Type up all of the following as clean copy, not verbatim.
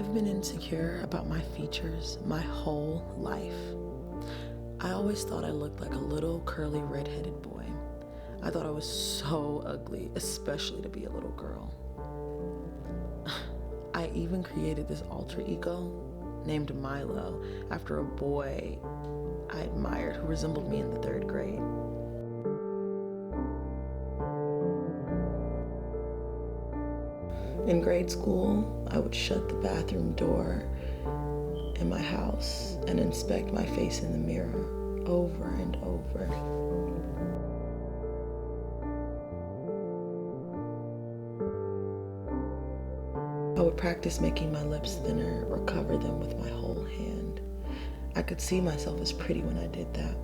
I've been insecure about my features my whole life. I always thought I looked like a little curly red-headed boy. I thought I was so ugly, especially to be a little girl. I even created this alter ego named Milo after a boy I admired who resembled me in the 3rd grade. In grade school, I would shut the bathroom door in my house and inspect my face in the mirror over and over. I would practice making my lips thinner or cover them with my whole hand. I could see myself as pretty when I did that.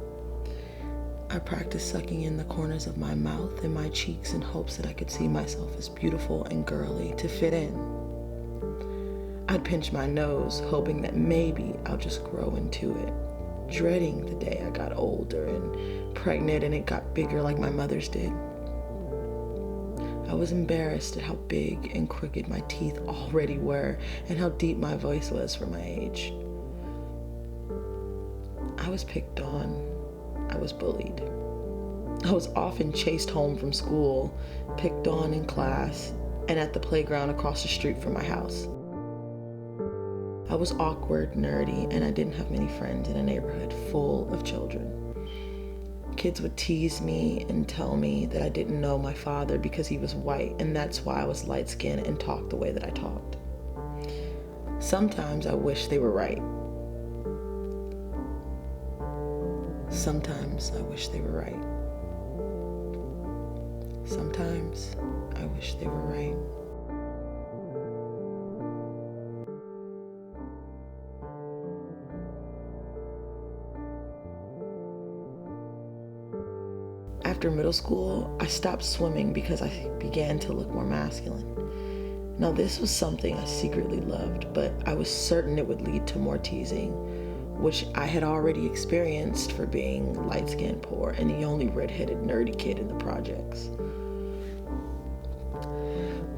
I practiced sucking in the corners of my mouth and my cheeks in hopes that I could see myself as beautiful and girly to fit in. I'd pinch my nose, hoping that maybe I'll just grow into it, dreading the day I got older and pregnant and it got bigger like my mother's did. I was embarrassed at how big and crooked my teeth already were and how deep my voice was for my age. I was picked on. I was bullied. I was often chased home from school, picked on in class, and at the playground across the street from my house. I was awkward, nerdy, and I didn't have many friends in a neighborhood full of children. Kids would tease me and tell me that I didn't know my father because he was white, and that's why I was light-skinned and talked the way that I talked. Sometimes I wish they were right. Sometimes I wish they were right. Sometimes I wish they were right. After middle school, I stopped swimming because I began to look more masculine. Now, this was something I secretly loved, but I was certain it would lead to more teasing, which I had already experienced for being light-skinned, poor, and the only red-headed nerdy kid in the projects.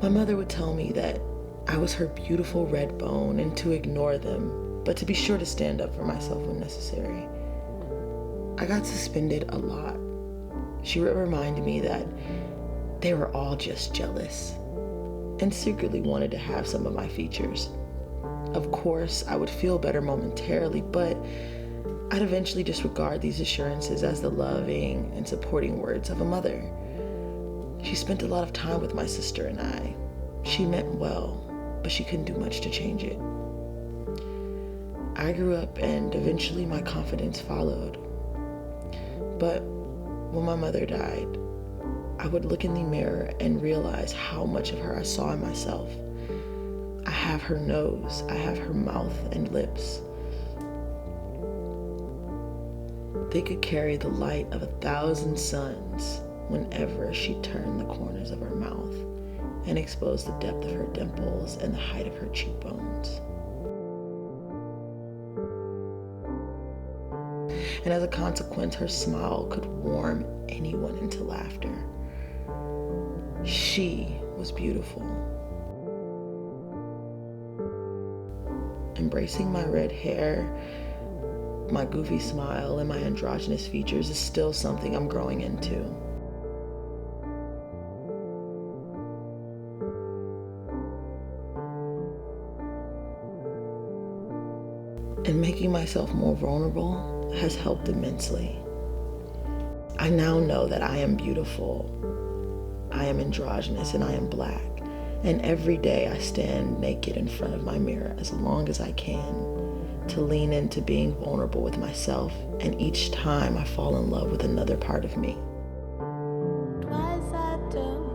My mother would tell me that I was her beautiful red bone and to ignore them, but to be sure to stand up for myself when necessary. I got suspended a lot. She would remind me that they were all just jealous and secretly wanted to have some of my features. Of course, I would feel better momentarily, but I'd eventually disregard these assurances as the loving and supporting words of a mother. She spent a lot of time with my sister and I. She meant well, but she couldn't do much to change it. I grew up and eventually my confidence followed. But when my mother died, I would look in the mirror and realize how much of her I saw in myself. I have her nose, I have her mouth and lips. They could carry the light of 1,000 suns whenever she turned the corners of her mouth and exposed the depth of her dimples and the height of her cheekbones. And as a consequence, her smile could warm anyone into laughter. She was beautiful. Embracing my red hair, my goofy smile, and my androgynous features is still something I'm growing into. And making myself more vulnerable has helped immensely. I now know that I am beautiful, I am androgynous, and I am black. And every day I stand naked in front of my mirror as long as I can to lean into being vulnerable with myself, and each time I fall in love with another part of me. Twice I took